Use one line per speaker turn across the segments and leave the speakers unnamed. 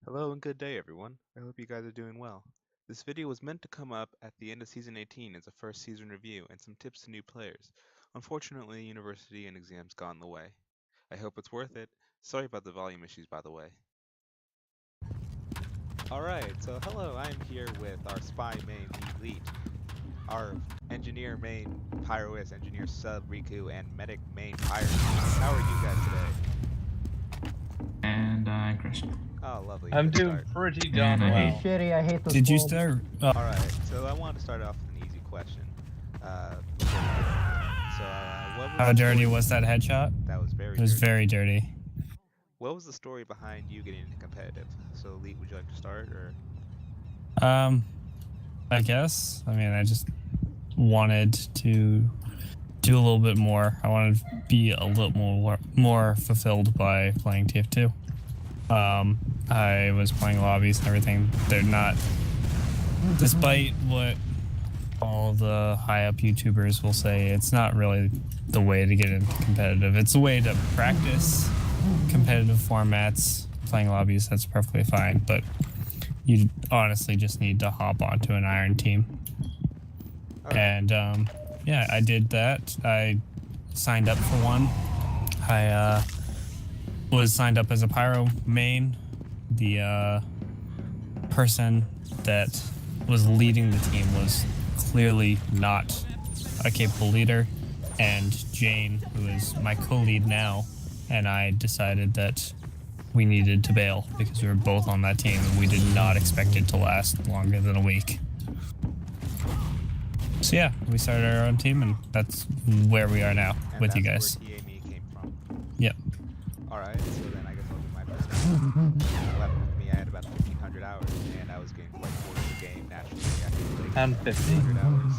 Hello and good day, everyone. I hope you guys are doing well. This video was meant to come up at the end of Season 18 as a first season review and some tips to new players. Unfortunately, university and exams got in the way. I hope it's worth it. Sorry about the volume issues, by the way. Alright, so hello, I'm here with our spy main Elite, our engineer main Pyroist, engineer sub Riku, and medic main Pirate. How are you guys today?
And Christian.
Oh, lovely.
I'm
Good
doing
start.
pretty darn
And I
well.
hate-
Shitty, I hate this.
Did you
bulb.
start?
Alright, so I wanted to start off with an easy question. What was
How
the
dirty
story-
was that headshot?
That was very
It was
dirty.
very dirty.
What was the story behind you getting into competitive? So, Elite, would you like to start, or?
I guess. I mean, I just wanted to do a little bit more. I wanted to be a little more fulfilled by playing TF2. I was playing lobbies and everything. They're not, despite what all the high up YouTubers will say, it's not really the way to get into competitive. It's a way to practice competitive formats. Playing lobbies, that's perfectly fine, but you honestly just need to hop onto an iron team.
Okay.
And yeah, I did that. I signed up for one. I was signed up as a pyro main. The person that was leading the team was clearly not a capable leader, and Jane, who is my co-lead now, and I decided that we needed to bail because we were both on that team and we did not expect it to last longer than a week. So yeah, we started our own team, and that's where we are now
And
with
that's
you guys.
where TA Me came from.
Yep.
Alright, so then I guess I'll do my first left with me, I had about 1,500 hours, and I was getting quite bored of the game naturally. After like
And 50.
1,500 hours,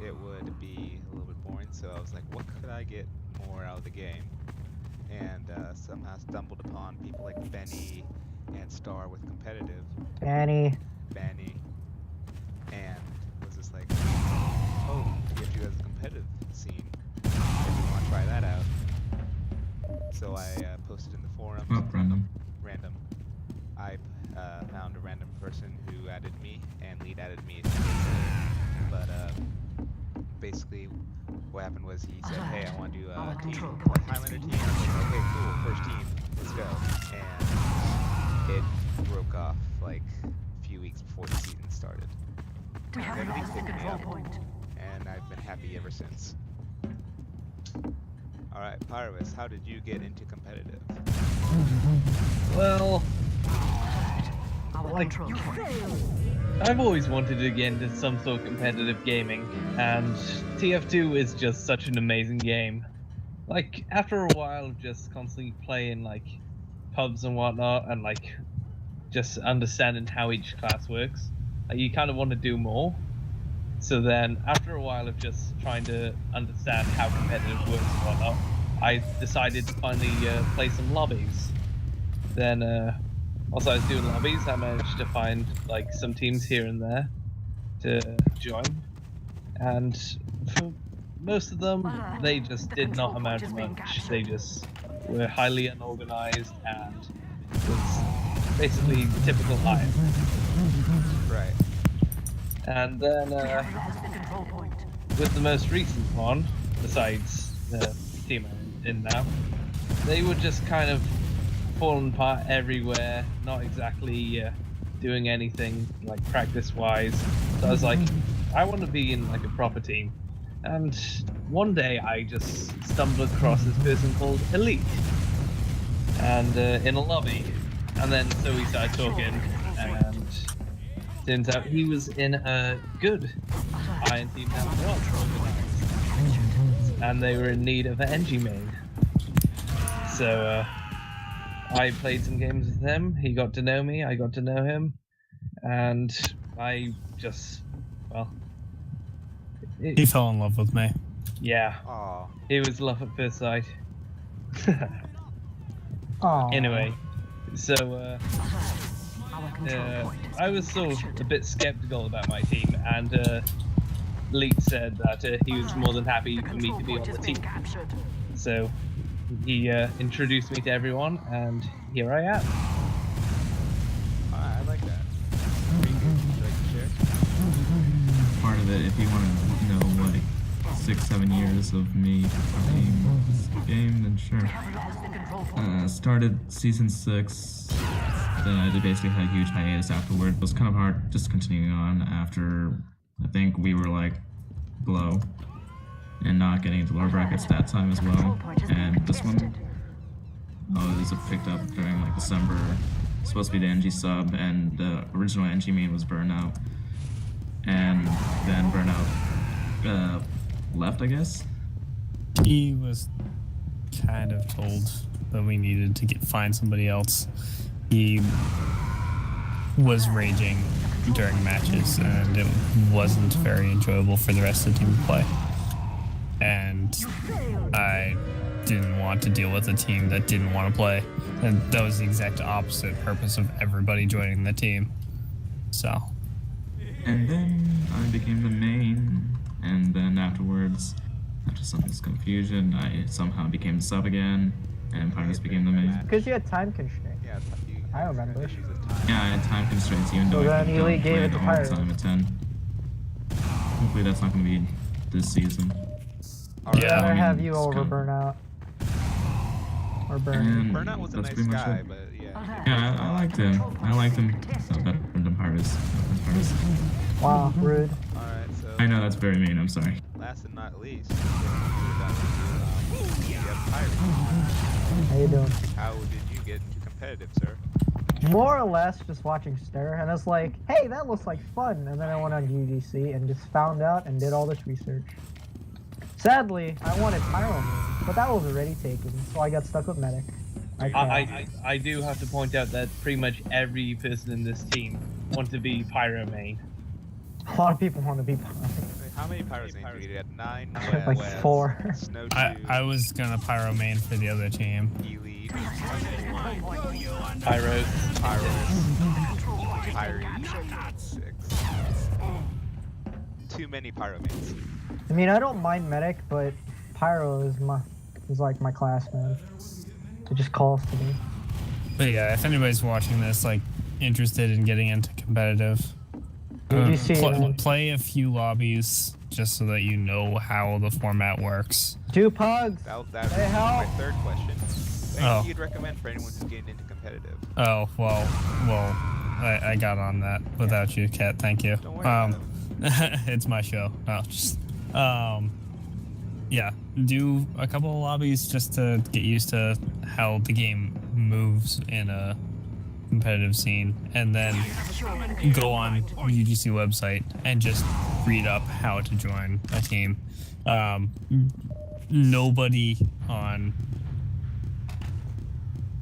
it would be a little bit boring, so I was like, what could I get more out of the game? And somehow stumbled upon people like Benny and Star with competitive.
Annie.
Benny, and was just like, oh, TF2 has a competitive scene. Maybe we want to try that out. So I posted in the forums.
Oh, random.
Random. I found a random person who added me, and Lead added me. But basically, what happened was he said, hey, I want to do a team, like Highlander team. I was like, okay, cool, first team, let's go. And it broke off like a few weeks before the season started.
We have
Then Lead
lost the
picked me
control
up,
point.
and I've been happy ever since. Alright, Pyrovis, how did you get into competitive?
Well,
Our
Like,
control point.
I've always wanted to get into some sort of competitive gaming, and TF2 is just such an amazing game. Like, after a while of just constantly playing, like, pubs and whatnot, and, like, just understanding how each class works, you kind of want to do more. So then, after a while of just trying to understand how competitive works and whatnot, I decided to finally play some lobbies. Then, whilst I was doing lobbies, I managed to find like some teams here and there to join, and for most of them, they just did not amount to much. They just were highly unorganized and was basically typical Hive.
Right.
And then
We have lost the control point.
with the most recent one, besides the team I'm in now, they were just kind of falling apart everywhere, not exactly doing anything like practice-wise. So I was like, I want to be in like a proper team. And one day I just stumbled across this person called Elite, and in a lobby, and then so we started talking, and turns out he was in a good iron team that was organized, and they were in need of an NG main. So I played some games with him. He got to know me. I got to know him, and I just, well,
He fell in love with me.
yeah,
Aw.
it was love at first sight.
Aw.
Anyway, so
Our control point.
I was sort of a bit skeptical about my team, and Leet said that he was more than happy
The
for me
control
to be on
point
the
has been
team.
captured.
So he introduced me to everyone, and here I am.
if you want to know like 6-7 years of me playing this game, then sure. Started season 6. Then I basically had a huge hiatus afterward. It was kind of hard just continuing on after I think we were like below and not getting into lower brackets that time as well. And this one, it was picked up during like December. It's supposed to be the NG sub, and the original NG main was Burnout. And then Burnout left, I guess.
He was kind of told that we needed to find somebody else. He was raging during matches, and it wasn't very enjoyable for the rest of the team to play. And I didn't want to deal with a team that didn't want to play. And that was the exact opposite purpose of everybody joining the team. So.
And then I became the main, and then afterwards, after some confusion, I somehow became the sub again, and Pirates became the main.
Because you had time constraint.
Yeah,
I remember.
issues with time.
Yeah, I had time constraints, even
So
though I
then
don't
Elite gave
play
it
it
to
all
Pirates.
the time at 10. Hopefully that's not going to be this season.
All right.
Yeah,
I'd rather
I mean,
have you
it's
over
kind of-
Burnout. Or Burn.
And
Burnout was a
that's
nice
pretty much
guy,
it.
but yeah.
Yeah, I liked him. I liked him better than Pirates.
Wow, rude.
All right, so
I know that's very mean, I'm sorry.
last and not least, we're down to you have Pirates.
How you doing?
How did you get into competitive, sir?
More or less just watching Stir, and it's like, hey, that looks like fun. And then I went on UGC and just found out and did all this research. Sadly, I wanted Pyro Main, but that was already taken, so I got stuck with Medic.
I do have to point out that pretty much every person in this team wants to be Pyro main.
A lot of people want to be Pyro.
How many Pirates did you get? 9,
Like
West,
4.
Snowshoe,
I was gonna pyro main for the other team.
Elite,
Pyros.
Pirates, 6. Too many Pyromates.
I mean, I don't mind Medic, but Pyro is like my class, man. It just calls to me.
But yeah, if anybody's watching this, like, interested in getting into competitive,
UGC, man.
play a few lobbies just so that you know how the format works.
2 pugs!
That
Hey,
was my
help.
third question.
Oh.
Anything you'd recommend for anyone who's getting into competitive?
Oh, well, I got on that without you, Kat. Thank you.
Don't worry about
It's my show. No, just, yeah, do a couple of lobbies just to get used to how the game moves in a competitive scene, and then go on UGC website and just read up how to join a team. Nobody on...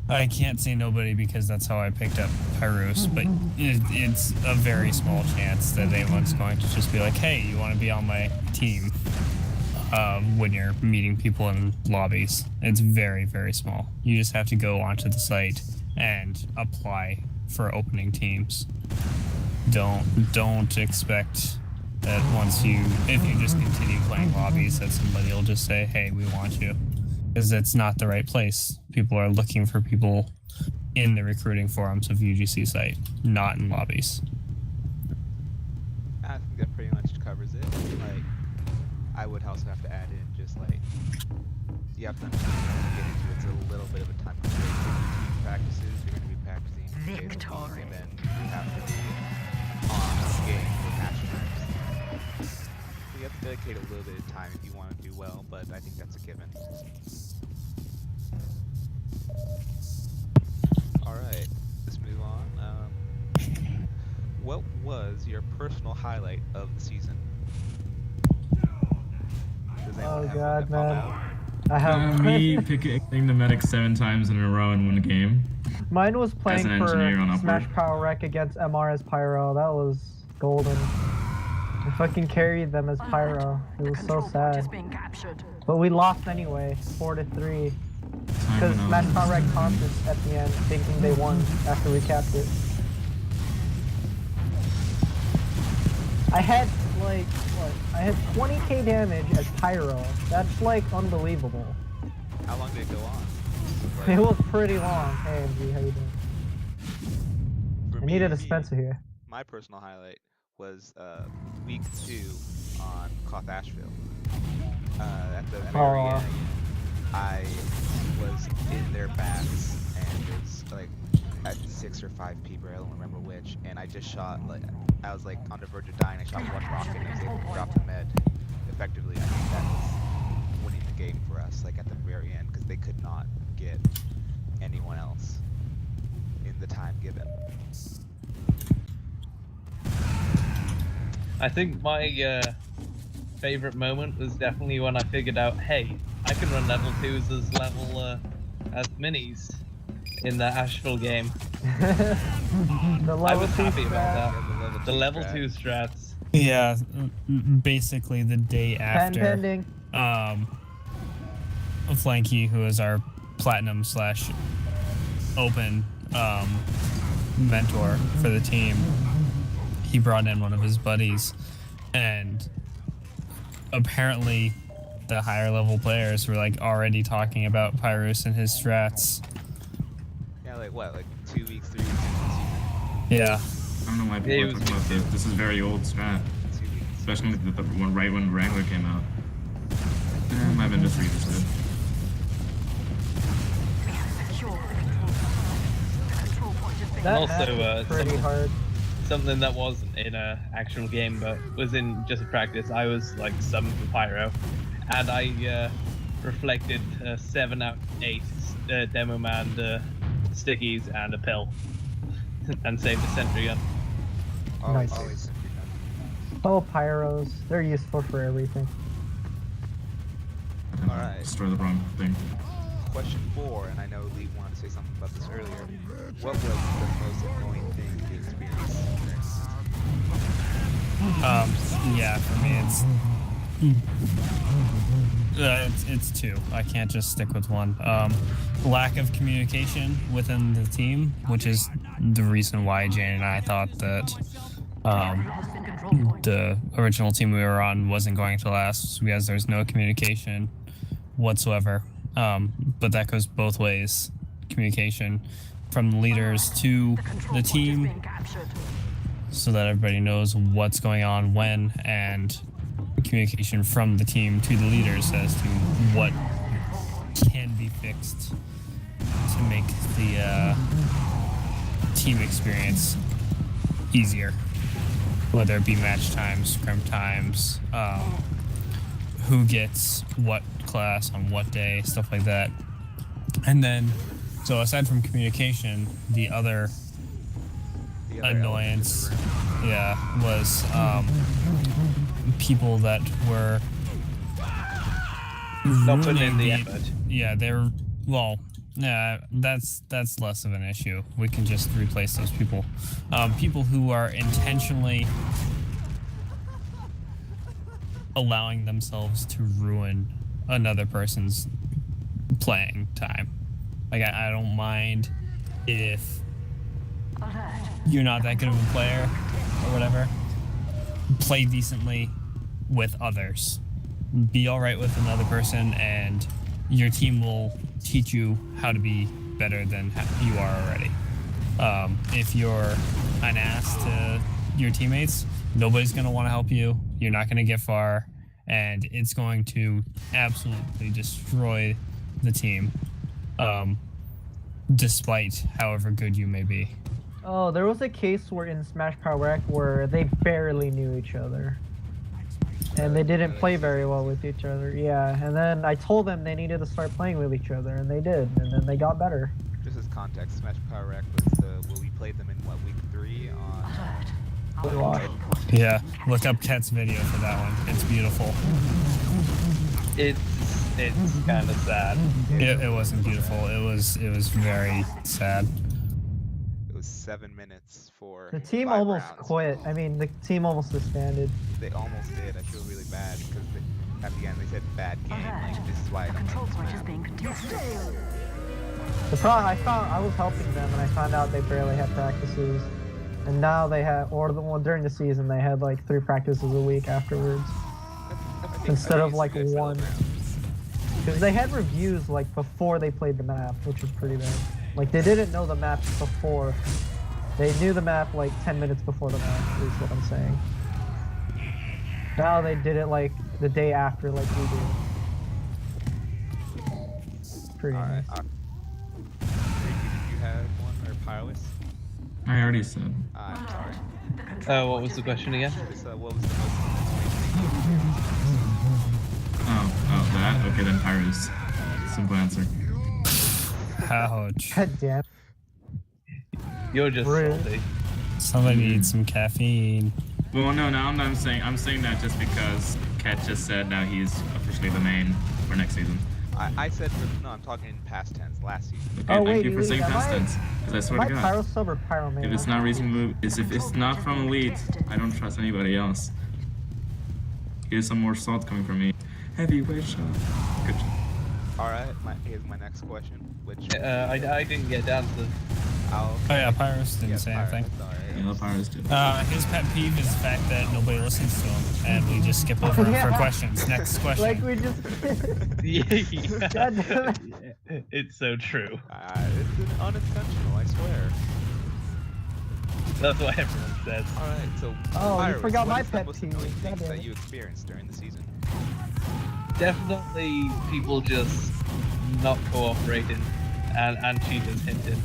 I can't say nobody because that's how I picked up Pyros, but it's a very small chance that anyone's going to just be like, hey, you want to be on my team, when you're meeting people in lobbies. It's very, very small. You just have to go onto the site and apply for opening teams. Don't expect that if you just continue playing lobbies, that somebody will just say, hey, we want you. Because it's not the right place. People are looking for people in the recruiting forums of UGC site, not in lobbies.
I think that pretty much covers it. Like, I would also have to add in just like, you have to understand how to get into it. It's a little bit of a time constraint. Team practices, you're going to be practicing days a week, and then you have to be on the game for match times. So you have to dedicate a little bit of time if you want to do well, but I think that's a given. Alright, let's move on. What was your personal highlight of the season? Does anyone
Oh
have
god,
one that
man.
pop out?
I have
Me picking the medic 7 times in a row in one game.
Mine was playing
an
for
engineer on
Smash
Upward.
Power Rec against MR as Pyro. That was golden. I fucking carried them as Pyro. It was so sad. But we lost anyway, 4-3. Because Smash Power Rec conference at the end, thinking they won after we capped it. I had like what? I had 20k damage as Pyro. That's like unbelievable.
How long did it go on?
It was pretty long. Hey MG, how you doing?
For
I need a
me,
dispenser here.
My personal highlight was week 2 on Cloth Asheville. At the very
Aw.
end, I was in their backs, and it was like at 6 or 5 people, I don't remember which, and I just shot, like, I was like on the verge of dying. I shot one rocket and I was able to drop the med effectively. I think that was winning the game for us, like at the very end, because they could not get anyone else in the time given.
I think my favorite moment was definitely when I figured out, hey, I can run level 2s as as minis in the Asheville game.
The
I
level
was
2
happy about
Yeah,
that. The level 2 strats.
Yeah, basically the day
Pen
after.
pending.
Flanky, who is our platinum / open mentor for the team, he brought in one of his buddies, and apparently the higher level players were like already talking about Pyrus and his strats.
Yeah, like what, like 2 weeks, 3 weeks into the season?
Yeah.
I don't know why people are talking about this. This is very old strat.
2 weeks.
Especially the one right when Wrangler came out. It might have been just revisited.
Secure the control point has been
That
Also,
map is pretty hard.
Something that wasn't in a actual game but was in just a practice. I was like summoned for Pyro, and I reflected 7 out of 8 demo man stickies and a pill, and saved a sentry gun.
Always,
Nice.
always sentry gun.
Oh, pyros. They're useful for everything.
Alright.
Destroy the wrong thing.
Question 4, and I know Lee wanted to say something about this earlier. What was the most annoying thing you experienced?
Yeah, for me it's 2. I can't just stick with one. Lack of communication within the team, which is the reason why Jane and I thought that
has been control point.
the original team we were on wasn't going to last because there's no communication whatsoever. But that goes both ways. Communication from the leaders to
The control
the
point is
team,
being captured.
so that everybody knows what's going on when, and communication from the team to the leaders as to what can be fixed to make the team experience easier, whether it be match times, scrim times, who gets what class on what day, stuff like that. And then, so aside from communication, the other
The other
annoyance,
element in
yeah, was people that were
Not putting in the
ruining
effort.
Yeah, they're, well, yeah, that's less of an issue. We can just replace those people. People who are intentionally allowing themselves to ruin another person's playing time. Like, I don't mind if
Alert.
you're not that good of a player or whatever. Play decently with others. Be alright with another person, and your team will teach you how to be better than you are already. If you're an ass to your teammates, nobody's going to want to help you. You're not going to get far, and it's going to absolutely destroy the team, despite however good you may be.
Oh, there was a case where in Smash Power Wreck where they barely knew each other. And they didn't play very well with each other. Yeah, and then I told them they needed to start playing with each other, and they did, and then they got better.
Just as context, Smash Power Wreck was we played them in what, week 3 on
Alert.
Good luck.
Yeah, look up Ket's video for that one. It's beautiful.
It's kind of sad.
It wasn't beautiful. It was very sad.
It was 7 minutes for
The team
5
almost
rounds.
quit. I mean, the team almost disbanded.
They almost did. I feel really bad because at the end they said bad game. Like, this is why I
The
don't
control
like
point
this
is
map.
being contested.
The problem I was helping them, and I found out they barely had practices, and now they have, or the one during the season they had like 3 practices a week afterwards, instead of like
it's good
1.
round.
Because they had reviews like before they played the map, which was pretty bad. Like they didn't know the map before. They knew the map like 10 minutes before the map, is what I'm saying. Now they did it like the day after, like we did. Pretty
Alright.
nice.
Ricky, did you have one or Pyrus?
I already said.
I'm sorry.
What was the question again?
This, what was the most annoying thing?
Oh, that? Okay, then Pyrus. Simple answer.
Ouch.
God damn.
You're just
Rude.
salty.
Somebody needs some caffeine.
Well, no, now I'm saying that just because Ket just said now he's officially the main for next season.
I said, no, I'm talking in past tense, last season.
Okay,
Oh,
thank
wait,
you for saying
am
past
I-
tense. Because I swear
My
to God,
Pyro sub or Pyro main?
if it's not reasonable, if it's not from Elite, I don't trust anybody else. Here's some more salt coming from me. Heavyweight shot. Good job.
Alright, here's my next question, which
I didn't get down to.
I'll...
Oh yeah, Pyrus didn't
Yeah,
say
Pyrus,
anything.
sorry.
Yeah, Pyrus did.
His pet peeve is the fact that nobody listens to him, and we just skip over him for
Yeah.
questions. Next question.
Like we just.
Yeah.
God damn it.
It's so true.
It's unintentional, I swear.
That's what everyone says.
Alright, so
Oh, you
Pyrus,
forgot
what
my
is the
pet
most
peeve.
annoying
God
things
damn
that
it.
you experienced during the season?
Definitely people just not cooperating and cheaters hinted.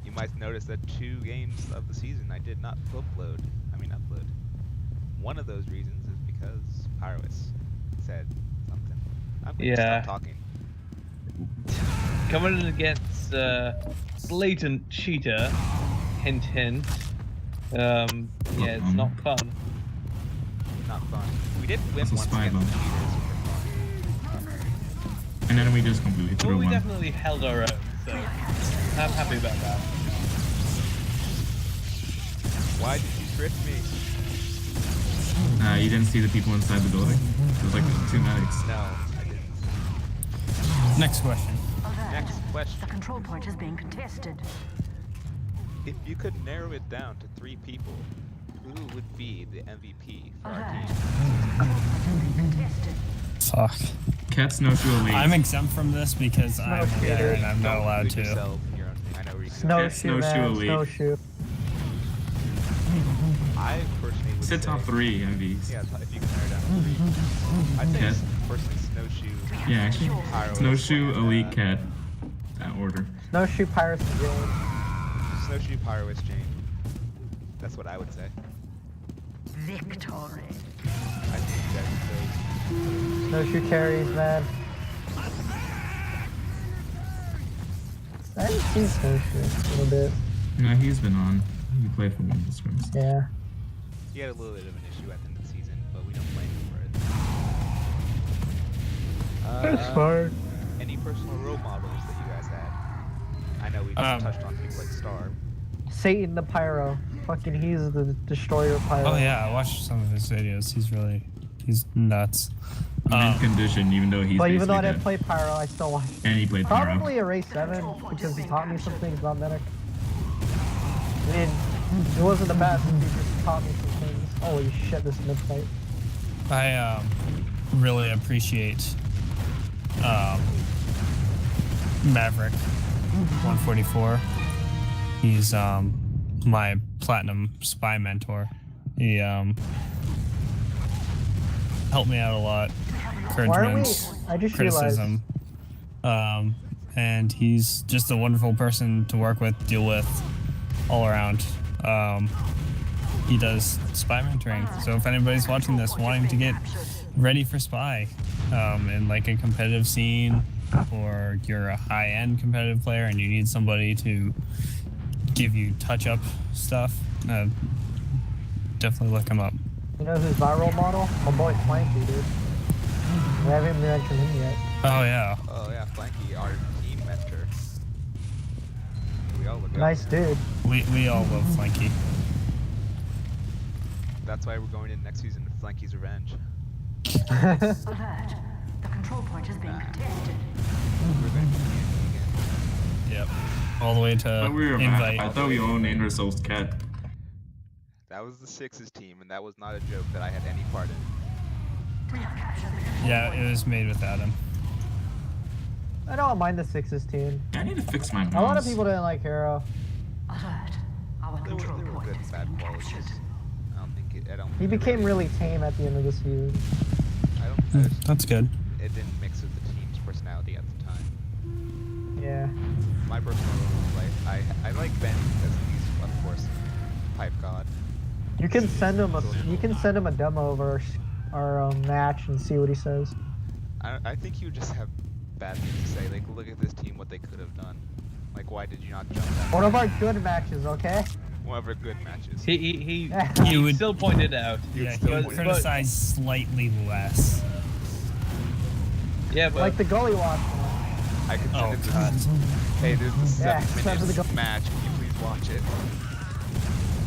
You might notice that 2 games of the season I did not upload. One of those reasons is because Pyrus said something. I'm going to
Yeah.
stop talking.
Coming in against blatant cheater, hint hint. Yeah, it's not fun.
Not fun. We did win
That's a
once
spy
against the
bomb.
cheaters.
And then we just completely
Well,
threw
we
one.
definitely held our own, so I'm happy about that.
Why did you trick me?
You didn't see the people inside the building? It was like 2 medics.
No, I didn't.
Next question.
Next question.
The control point is being contested.
If you could narrow it down to 3 people, who would be the MVP for our
Alert.
team?
Contested.
Fuck.
Cat Snowshoe Elite.
I'm exempt from this because I'm
Snowshoe.
there and I'm not
Don't
allowed
include
to.
yourself in your own thing. I know where you
Snowshoe,
Snowshoe
man.
elite.
Snowshoe.
I personally would
Sit
say...
top 3 MVs.
Yeah, if you can narrow down to 3. I'd say
Cat.
personally Snowshoe,
Yeah, actually.
Pyro,
Snowshoe,
and,
Elite, Cat. That order.
Snowshoe, Pirates, and Jade.
Snowshoe, Pyro, Jane. That's what I would say.
Victory.
I think you guys chose.
Snowshoe carries, man. I haven't seen Snowshoe a little bit.
No, he's been on. He played for one of the scrims.
Yeah.
He had a little bit of an issue at the end of the season, but we don't blame him for it.
That's fine.
Any personal role models that you guys had? I know we just touched on people like Star.
Satan the Pyro. Fucking, he's the destroyer Pyro.
Oh yeah, I watched some of his videos. He's nuts.
Mint condition, even though he's
But even though I
basically
didn't play Pyro, I still watched.
And he played Pyro.
Probably a race 7 because he taught me some things about Medic. I mean, it wasn't the best, he just taught me some things. Holy shit, this mid fight.
I really appreciate Maverick 144. He's my platinum spy mentor. He helped me out a lot.
Why are we?
Encouragement,
I just realized.
criticism. And he's just a wonderful person to work with, deal with, all around. He does spy mentoring. So if anybody's watching this wanting to get ready for spy in like a competitive scene, or you're a high-end competitive player and you need somebody to give you touch-up stuff, definitely look him up.
You know who's my role model? My boy Flanky, dude. We haven't mentioned him yet.
Oh yeah.
Oh yeah, Flanky, our team mentor. We all look up
Nice
to him.
dude.
We all love Flanky.
That's why we're going in next season with Flanky's Revenge.
Alert. The control point is being contested.
Revenge again.
Yep. All the way
I
to
thought we were
invite.
I thought we all named ourselves Cat.
That was the Sixes team, and that was not a joke that I had any part in.
We have captured the control
Yeah,
point.
it was made without him.
I don't mind the Sixes team.
I need to fix my mouse.
A lot of people didn't like Hero.
Alert. Our
There
control
were
point
good
is
and bad
being
qualities.
captured.
I don't think I don't.
He
it
became really tame at the end of the season.
I don't.
That's good.
It didn't mix with the team's personality at the time.
Yeah.
My personal life, I like Benny because he's of course pipe god.
You can send him a demo of our match and see what he says.
I think he would just have bad things to say. Like, look at this team, what they could have done. Like, why did you not jump that?
One of our good matches, okay?
One of our good matches.
He
You would
still pointed out.
Yeah,
still
he would
point-
criticize slightly less.
Yeah, but
Like the gully walk.
I could send
Oh,
it to
God.
hey, this is a
Yeah,
7
send it to
minute
the
match. Can you please watch it?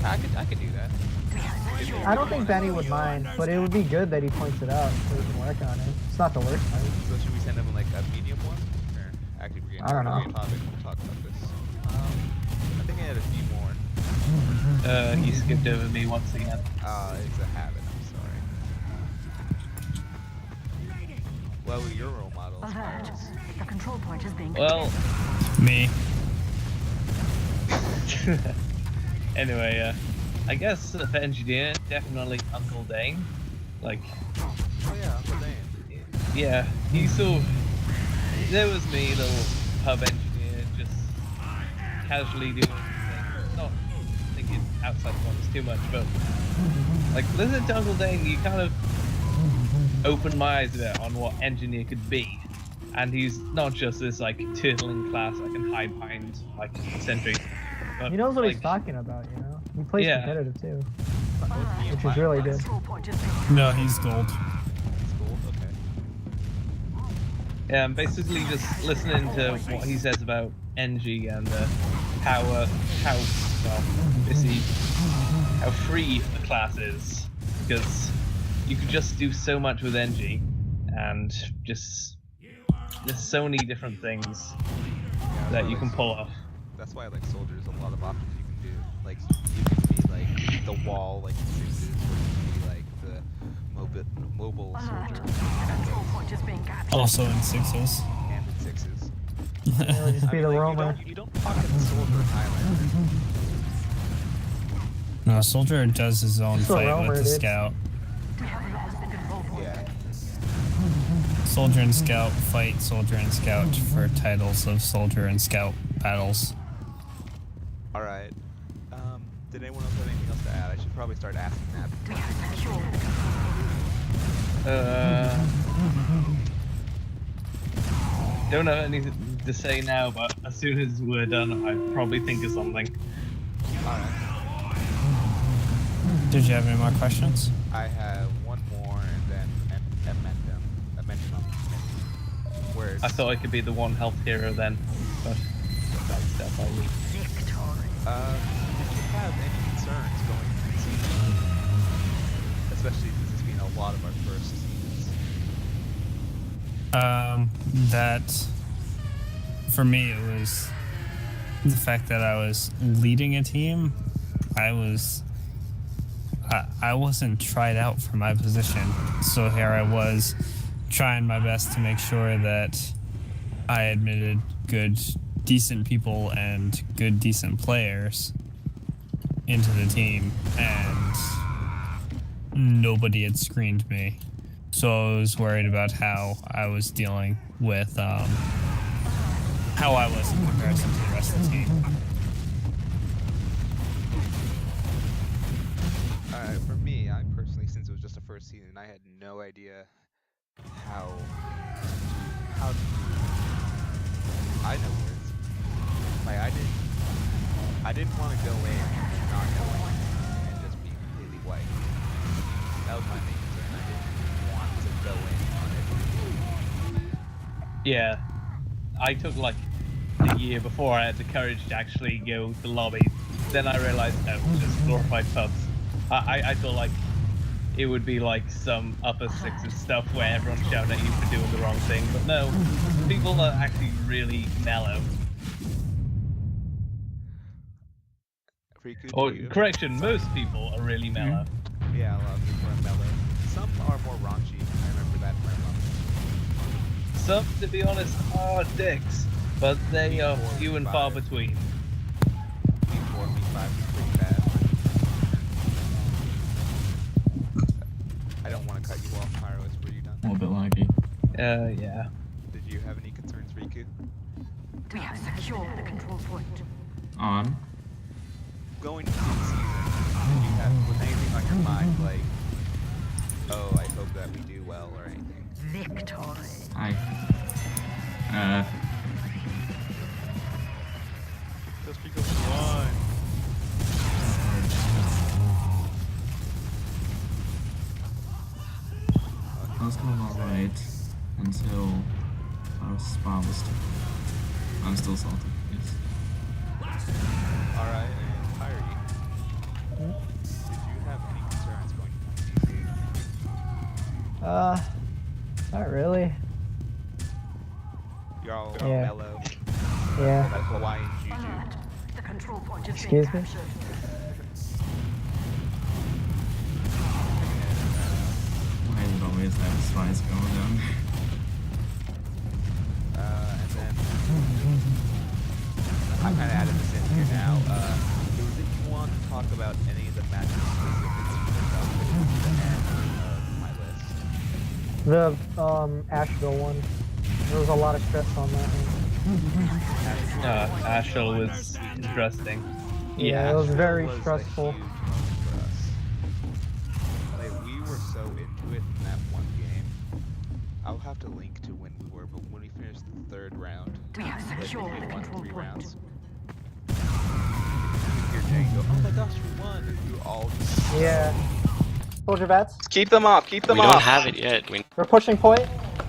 I could do that.
I don't think Benny would mind, but it would be good that he points it out so we can work on it. It's not the worst thing.
So should we send him like a medium one? Or actually, we're
I don't know.
getting topic. We'll talk about this. I think I had a few more.
he skipped over me once again.
It's a habit. I'm sorry. Well, your role models.
Alert. The control point is being
Well,
Me.
anyway, I guess for engineer, definitely Uncle Dane. Like,
Oh yeah, Uncle Dan.
yeah, he sort of. There was me, little pub engineer, just casually doing things, not thinking outside the box too much, but like listening to Uncle Dane, you kind of opened my eyes a bit on what engineer could be. And he's not just this like turtling class I can hide behind like sentry. But,
He knows what
like,
he's talking about, you know? He plays
Yeah.
competitive too,
Me and
which is really good.
control point is being
No, he's gold.
School. Okay.
Yeah, I'm basically just listening to what he says about NG and how basically how free the class is, because you could just do so much with NG, and just there's so many different things
Yeah,
that
so
you can
like-
pull off.
That's why I like soldiers. A lot of options you can do. Like you can be like the wall, like sixes, or you can be like the mobile
alert.
soldier,
The control point is being captured.
Also in sixes.
and in sixes.
Or just be the
like,
roamer.
you don't pocket the soldier in Highlander.
No, soldier does his own
Just a
fight
roamer,
with the
dude.
scout.
We have lost the control point.
Yeah.
Soldier and scout fight soldier and scout for titles of soldier and scout battles.
All right. Did anyone else have anything else to add? I should probably start asking that.
We have secured the control point.
Don't have anything to say now, but as soon as we're done, I'll probably think of something.
All right.
Did you have any more questions?
I have one more, and then amendment. Where
I thought I could be the one health hero then, but that's stuff I leave.
Victory.
Did you have any concerns going into the season? Especially because it's been a lot of our first seasons.
That for me it was the fact that I was leading a team. I wasn't tried out for my position, so here I was trying my best to make sure that I admitted good, decent people and good, decent players into the team, and nobody had screened me. So I was worried about how I was dealing with how I was in comparison to the rest of the team.
For me, I personally, since it was just the first season, I had no idea how I know words. Like I didn't want to go in not knowing and just be completely white. That was my main concern. I didn't want to go in on it.
Yeah, I took like a year before I had the courage to actually go to lobbies. Then I realized no, just glorified pubs. I thought like it would be like some upper sixes stuff where everyone's shouting at you for doing the wrong thing, but no, people are actually really mellow.
Riku,
Or
do you-
correction, most people are really mellow.
Yeah, a lot of people are mellow. Some are more raunchy. I remember that very much.
Some, to be honest, are dicks, but they are
Me4,
few and far
Me5.
between.
Me4, Me5 is pretty bad.
Yeah.
Did you have any concerns, Riku?
We have secured the control point.
On.
Going into the season, did you have anything on your mind, like, oh, I hope that we do well, or anything?
Victory.
Hi.
Just because one.
I was going alright until our spawn was taken. I'm still salty. Yes.
Alright, and Kyrie. Did you have any concerns going into the season?
Not really.
You're all
Yeah.
mellow.
Yeah.
That Hawaiian juju.
Alert. The control point is
Excuse
being
me?
captured.
Why does it always have spies going down?
And then I kind of added this in here now. If you want to talk about any of the matches specifically, my list.
The Asheville one. There was a lot of stress on that one.
Asheville was interesting.
Yeah, it was very
was a
stressful.
huge moment for us. Like, we were so into it in that one game. I'll have to link to when we were, but when we finished the third round,
We have
like,
secured
we
the
won
control
3
point.
rounds. You hear Jane go, oh my gosh, we won! And we were all just
Yeah. Soldier bats.
Keep them off. Keep them
We
off.
don't have it yet.
We're pushing point.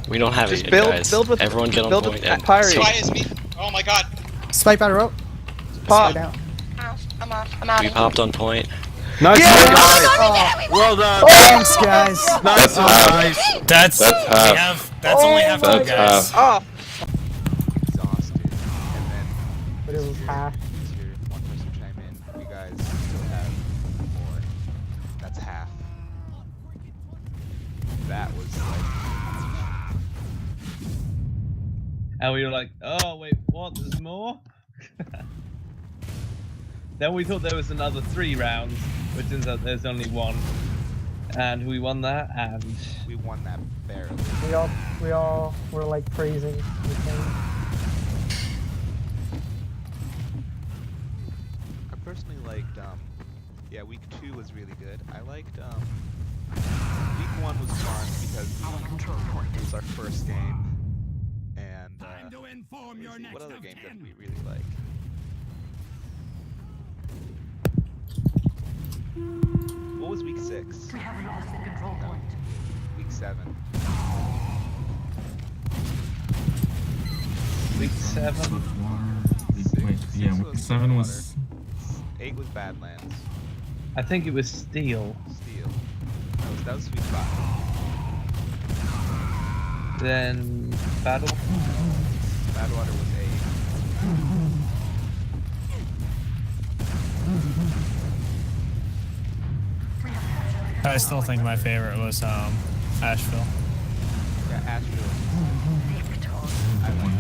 We don't have
Just
it yet,
build-
guys.
build with-
Everyone get on
build
point
with
and
Pyre.
so
Why is me? Oh my god.
Spike by the rope.
Pop.
Down.
I'm off. I'm out.
we popped on point.
Nice.
Well done. Thanks, guys.
Nice. Nice.
That's
half.
that's only half of
That's
it, guys.
Off.
exhausted. And then
But it was half.
easier if one person chime in. You guys still have more. That's half. That was like
And we were like, oh wait, what? There's more? Then we thought there was another 3 rounds, but turns out there's only 1. And we won that, and
we won that barely.
We all were like praising the thing.
I personally liked yeah, week 2 was really good. I liked week 1 was fun because it was our first game. And let me see, what other games did we really like? What was week 6?
We have lost the control point.
Week 7.
week 7.
Wait, yeah,
Six
week
was
7 was.
8 was Badlands.
I think it was Steel.
Steel. That was week 5.
Then Battle.
Badwater was 8.
I still think my favorite was Asheville.
Yeah, Astro. I like it.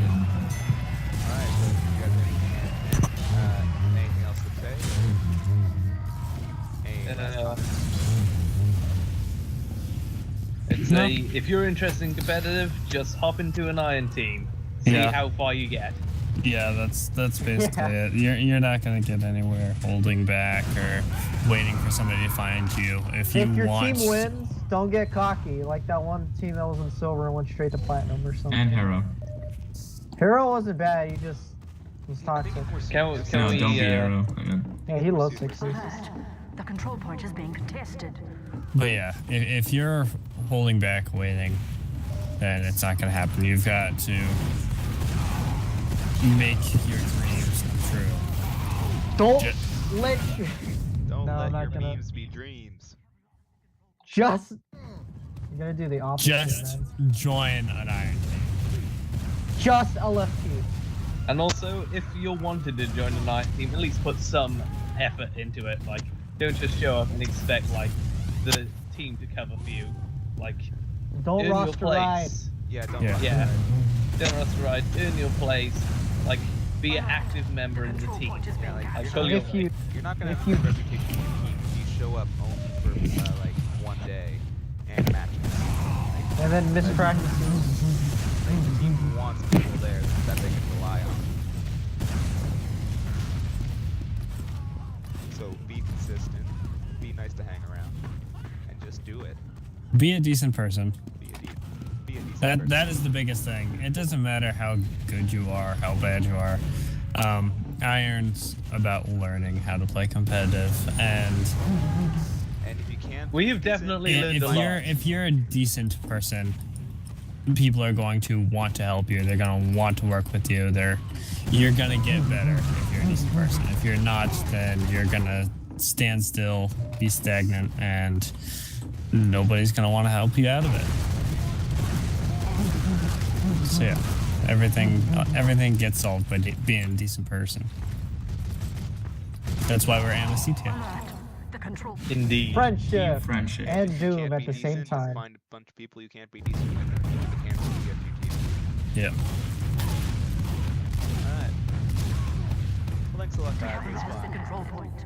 Alright, so you guys anything else to say? Any last comments?
It's if you're interested in competitive, just hop into an iron team. See
Yeah.
how far you get.
Yeah, that's basically
Yeah.
it. You're not gonna get anywhere holding back or waiting for somebody to find you. If you
If your
want,
team wins, don't get cocky. Like that one team that was in silver and went straight to platinum or something.
And Hero.
Hero wasn't bad. He just was
I
toxic.
think we're
Can we-
serious.
can
No,
we,
don't be
uh,
Hero. I mean,
Yeah, he loves sixes.
Alert. The control point is being contested.
but yeah, if you're holding back, waiting, then it's not gonna happen. You've got to make your dreams come true.
Don't
Ju-
let you.
Don't
No, I'm
let
not
your
gonna-
memes be dreams.
Just. You're gonna do the opposite.
Just
man.
join an iron team.
Just LFT.
And also, if you're wanted to join a night team, at least put some effort into it. Like, don't just show up and expect like the team to cover for you. Like,
Don't
earn your
roster ride.
place.
Yeah, don't
Yeah.
rush
Yeah.
it.
Don't roster ride. Earn your place. Like, be an active member in the team.
Yeah, like,
Like,
you're
fill
not-
your
If you
You're not gonna
if
have
you-
a good reputation in your team if you show up only for like one day and matches. Like,
And then mispractices.
Like, the team wants people there that they can rely on. So be consistent, be nice to hang around, and just do it.
Be a decent person.
Be a decent person.
That is the biggest thing. It doesn't matter how good you are, how bad you are. Iron's about learning how to play competitive, and
if you can't,
We have definitely learned a lot.
if you're a decent person, people are going to want to help you. They're going to want to work with you. You're going to get better if you're a decent person. If you're not, then you're going to stand still, be stagnant, and nobody's going to want to help you out of it. So yeah, everything gets solved by being a decent person. That's why we're Amnesty too.
The control.
Indeed.
Friendship
Friendship.
and
if you
Doom
can't
at
be
the same
decent,
time.
Just find a bunch of people you can't be decent with, and put the camps together your team.
Yep.
Alright. Well, thanks a lot, guys. It was
Has the
fun.
control point.